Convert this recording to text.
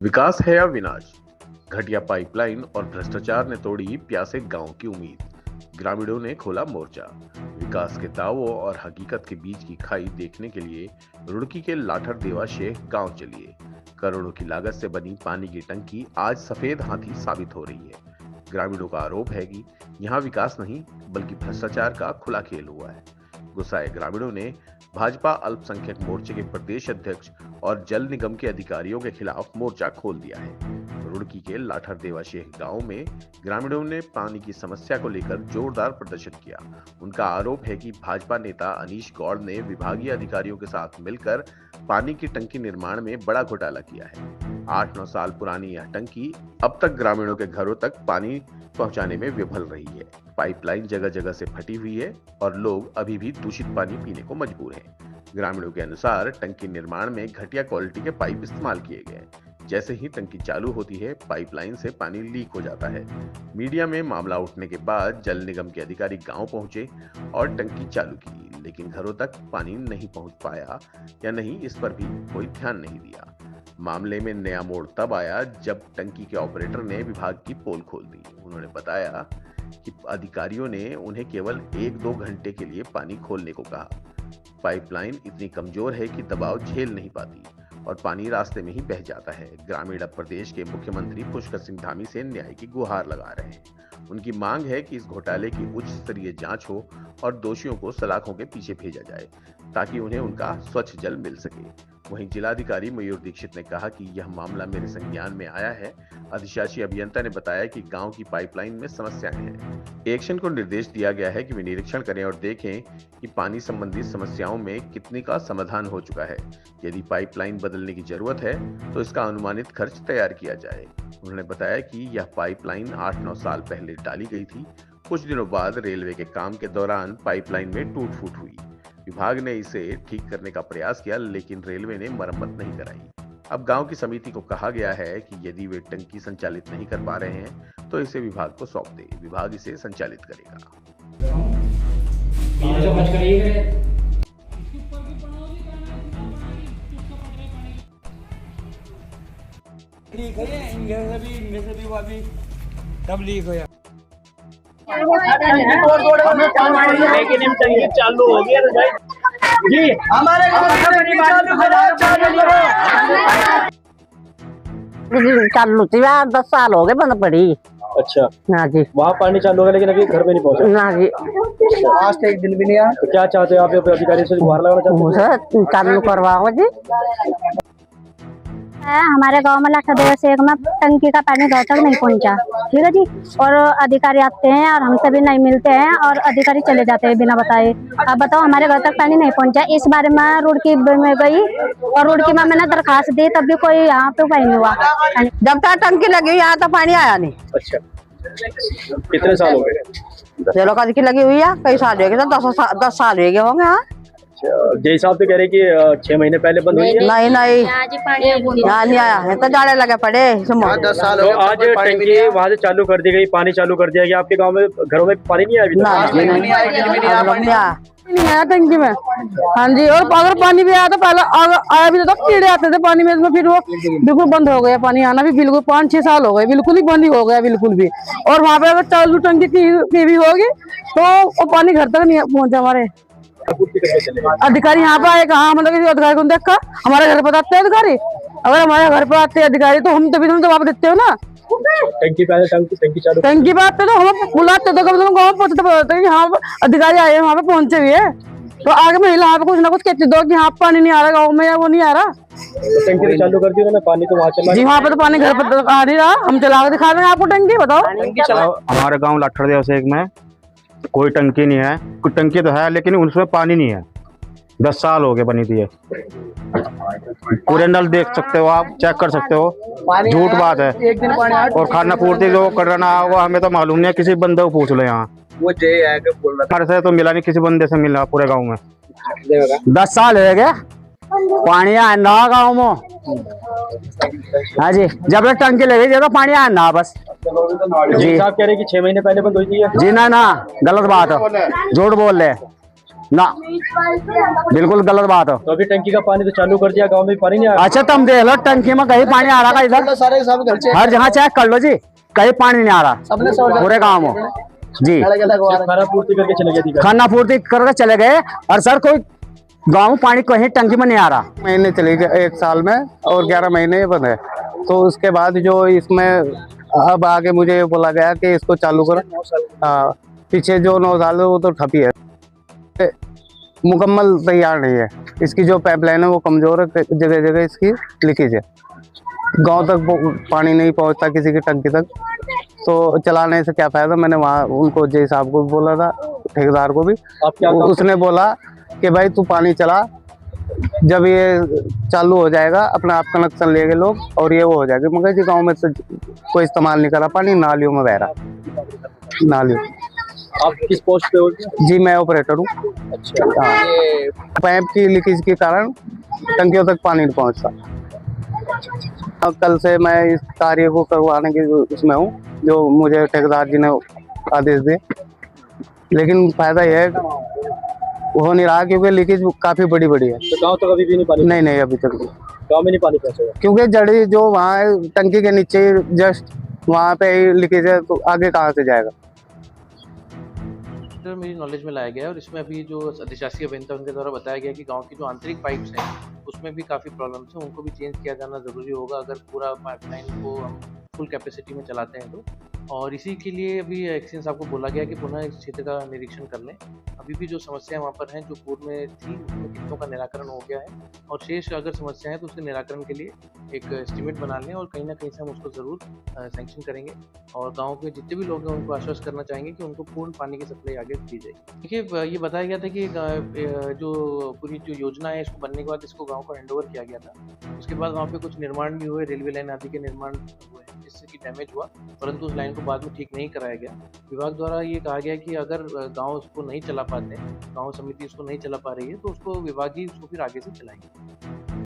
विकास है या विनाश? घटिया पाइपलाइन और भ्रष्टाचार ने तोड़ी प्यासे गांव की उम्मीद। ग्रामीणों ने खोला मोर्चा। विकास के दावों और हकीकत के बीच की खाई देखने के लिए रुड़की के लाठर देवा शेख गांव चलिए। करोड़ों की लागत से बनी पानी की टंकी आज सफेद हाथी साबित हो रही है। ग्रामीणों का आरोप है कि यहाँ विकास नहीं बल्कि भ्रष्टाचार का खुला खेल हुआ है। गुस्साए ग्रामीणों ने भाजपा अल्पसंख्यक मोर्चे के प्रदेश अध्यक्ष और जल निगम के अधिकारियों के खिलाफ मोर्चा खोल दिया है। रुड़की के लाठर देवा शेख गांव में ग्रामीणों ने पानी की समस्या को लेकर जोरदार प्रदर्शन किया। उनका आरोप है कि भाजपा नेता अनीश गौड़ ने विभागीय अधिकारियों के साथ मिलकर पानी की टंकी निर्माण में बड़ा घोटाला किया है। 8-9 साल पुरानी यह टंकी अब तक ग्रामीणों के घरों तक पानी पहुंचाने में विफल रही है। पाइपलाइन जगह जगह से फटी हुई है और लोग अभी भी दूषित पानी पीने को मजबूर हैं। ग्रामीणों के अनुसार टंकी निर्माण में घटिया क्वालिटी के पाइप इस्तेमाल किए गए। जैसे ही टंकी चालू होती है, पाइपलाइन से पानी लीक हो जाता है। मीडिया में मामला उठने के बाद जल निगम के अधिकारी गांव पहुंचे और टंकी चालू की, लेकिन घरों तक पानी नहीं पहुंच पाया या नहीं, इस पर भी कोई ध्यान नहीं दिया। मामले में नया मोड़ तब आया जब टंकी के ऑपरेटर ने विभाग की पोल खोल दी। उन्होंने बताया कि अधिकारियों ने उन्हें केवल 1-2 घंटे के लिए पानी खोलने को कहा। पाइपलाइन इतनी कमजोर है कि दबाव झेल नहीं पाती और पानी रास्ते में ही बह जाता है। ग्रामीण अब प्रदेश के मुख्यमंत्री पुष्कर सिंह धामी से न्याय की गुहार लगा रहे हैं। उनकी मांग है कि इस घोटाले की उच्च स्तरीय जांच हो और दोषियों को सलाखों के पीछे भेजा जाए ताकि उन्हें उनका स्वच्छ जल मिल सके। वहीं जिलाधिकारी मयूर दीक्षित ने कहा कि यह मामला मेरे संज्ञान में आया है। अधिशासी अभियंता ने बताया कि गांव की पाइपलाइन में समस्याएं हैं। एक्शन को निर्देश दिया गया है कि वे निरीक्षण करें और देखें कि पानी संबंधी समस्याओं में कितने का समाधान हो चुका है। यदि पाइपलाइन बदलने की जरूरत है तो इसका अनुमानित खर्च तैयार किया जाए। उन्होंने बताया कि यह पाइपलाइन 8-9 साल पहले डाली गई थी। कुछ दिनों बाद रेलवे के काम के दौरान पाइपलाइन में टूट फूट हुई। विभाग ने इसे ठीक करने का प्रयास किया, लेकिन रेलवे ने मरम्मत नहीं कराई। अब गांव की समिति को कहा गया है कि यदि वे टंकी संचालित नहीं कर पा रहे हैं तो इसे विभाग को सौंप दे। विभाग इसे संचालित करेगा। तब लीक हो लेकिन चालू हो गया जी हमारे चालू थी 10 साल हो गए बंद पड़ी। अच्छा ना जी, वहाँ पानी चालू होगा लेकिन अभी घर में नहीं पहुँचा। ना जी, आज तक एक दिन भी नहीं आया। तो क्या चाहते हो आप अधिकारी से गुहार लगाना चाहते हो? चालू करवाओ जी। हमारे गांव में लाठर देवा शेख में टंकी का पानी घर तक नहीं पहुंचा, ठीक है जी। और अधिकारी आते हैं और हमसे भी नहीं मिलते हैं और अधिकारी चले जाते हैं बिना बताए। अब बताओ, हमारे घर तक पानी नहीं पहुंचा। इस बारे में रुड़की में गई और रुड़की में मैंने दरखास्त दी, तब भी कोई यहाँ पे उपाय नहीं हुआ। जब तक टंकी लगी यहाँ तो पानी आया नहीं। अच्छा, कितने साल हो गए? चलो टंकी लगी हुई है, कई साल हो गए, 10 साल हो गए होंगे। हाँ, जय साहब तो कह रहे कि 6 महीने पहले बंद हुई है। नहीं यहाँ नहीं आया है, तो जाड़े लगे पड़े। 10 साल तो आज टंकी वहाँ से चालू कर दी गई, पानी चालू कर दिया गया। आपके गांव में घरों में पानी नहीं आया अभी तक? नहीं आया टंकी में। हाँ जी, और अगर पानी भी आया तो पहले आया भी तो कीड़े आते थे पानी में, फिर वो बिल्कुल बंद हो गया पानी आना भी। बिल्कुल 5-6 साल हो गए, बिल्कुल ही बंद ही हो गया बिल्कुल भी। और वहाँ पे अगर चालू टंकी की भी होगी तो वो पानी घर तक नहीं पहुँचा। हमारे अधिकारी यहाँ पे आए, कहा मतलब किसी अधिकारी को देखा? हमारे घर पर आते हैं अधिकारी। अगर हमारे घर पर आते हैं अधिकारी तो हम तभी तुम जवाब देते हो ना। टंकी पे चालू टंकी पे आते तो हम बुलाते तो कभी तुम गाँव पहुँचते कि हाँ अधिकारी आए वहाँ पे पहुंचे हुए है, तो आगे महिला वहाँ पे कुछ ना कुछ कहते दो कि हाँ पानी नहीं आ रहा गाँव में या वो नहीं आ रहा। टंकी चालू कर दी उन्होंने, पानी तो वहाँ चला। जी, वहाँ पे तो पानी घर पर आ नहीं रहा। हम चला के दिखा रहे हैं आपको टंकी, बताओ। हमारे गांव लाठर देवा शेख में कोई टंकी नहीं है। कोई टंकी तो है लेकिन उसमें पानी नहीं है। 10 साल हो गए बनी थी। पूरे नल देख सकते हो आप, चेक कर सकते हो, झूठ बात है। और खाना पूर्ति जो करना होगा हमें तो मालूम नहीं है। किसी बंदे को पूछ लो, यहाँ वो जय है कि बोल रहा हमारे से तो मिला नहीं, किसी बंदे से मिला पूरे गाँव में। 10 साल हो गए पानी आया ना गाँव में। हाँ जी, जब तक टंकी लगी जब तक पानी आया ना बस। जी साहब कह रहे कि 6 महीने पहले बंद हुई थी। जी ना, गलत बात है, झूठ बोल रहे। ना, बिल्कुल गलत बात है। तो अभी टंकी का पानी तो चालू कर दिया, गांव में पानी नहीं आ रहा। अच्छा तुम देख लो टंकी में कहीं पानी आ रहा है इधर, सारे सब घर से हर जगह चेक कर लो जी, कहीं पानी नहीं आ रहा सबने पूरे गाँव में जी। खाना पूर्ति करके चले गए अधिकारी। खाना पूर्ति करके चले गए और सर कोई गाँव में पानी कहीं टंकी में नहीं आ रहा। महीने चले गए 1 साल में और 11 महीने बंद है। तो उसके बाद जो इसमें अब आगे मुझे ये बोला गया कि इसको चालू करो। हाँ, पीछे जो 9 साल है वो तो ठपी है, मुकम्मल तैयार नहीं है। इसकी जो पाइपलाइन है वो कमजोर है, जगह जगह इसकी लीकेज है, गांव तक पानी नहीं पहुंचता किसी की टंकी तक। तो चलाने से क्या फायदा। मैंने वहाँ उनको जय साहब को भी बोला था, ठेकेदार को भी, उसने बोला कि भाई तू पानी चला, जब ये चालू हो जाएगा अपना आप कनेक्शन लेंगे लोग और ये वो हो जाएगा। मगर जी गाँव में से कोई इस्तेमाल नहीं करा, पानी नालियों में बह रहा, नालियों। आप किस पोस्ट पे हो? जी मैं ऑपरेटर हूँ। अच्छा, हाँ, पाइप की लीकेज के कारण टंकियों तक पानी नहीं पहुँचता। अब कल से मैं इस कार्य को करवाने के उसमें हूँ, जो मुझे ठेकेदार जी ने आदेश दिए, लेकिन फायदा यह है हो नहीं रहा क्योंकि लीकेज काफी बड़ी है। तो गांव तक अभी भी नहीं पानी? नहीं अभी तक गांव में नहीं पानी पहुंचेगा क्योंकि जड़ी जो वहाँ टंकी के नीचे जस्ट वहाँ पे लीकेज है, तो आगे कहाँ से जाएगा। मेरी नॉलेज में लाया गया है और इसमें अभी जो अधिशासी अभियंता उनके द्वारा बताया गया कि गांव की जो आंतरिक पाइप्स हैं उसमें भी काफ़ी प्रॉब्लम्स हैं, उनको भी चेंज किया जाना ज़रूरी होगा अगर पूरा पाइपलाइन को हम फुल कैपेसिटी में चलाते हैं तो। और इसी के लिए अभी एक्सीएन साहब को बोला गया कि पुनः इस क्षेत्र का निरीक्षण कर लें। अभी भी जो समस्याएं वहाँ पर हैं जो पूर्व में थी उसमें कितनों का निराकरण हो गया है और शेष अगर समस्या है तो उसके निराकरण के लिए एक एस्टिमेट बना लें और कहीं ना कहीं से हम उसको ज़रूर सैंक्शन करेंगे। और गाँव के जितने भी लोग हैं उनको आश्वस्त करना चाहेंगे कि उनको पूर्ण पानी की सप्लाई आगे दी जाएगी। देखिए ये बताया गया था कि जो पूरी जो योजना है इसको बनने के बाद इसको गाँव को हैंड ओवर किया गया था। उसके बाद गाँव पे कुछ निर्माण भी हुए, रेलवे लाइन आदि के निर्माण हुए जिससे कि डैमेज हुआ, परंतु उस लाइन को बाद में ठीक नहीं कराया गया। विभाग द्वारा ये कहा गया कि अगर गाँव उसको नहीं चला पाते, गाँव समिति उसको नहीं चला पा रही है तो उसको विभाग ही उसको फिर आगे से चलाएंगे।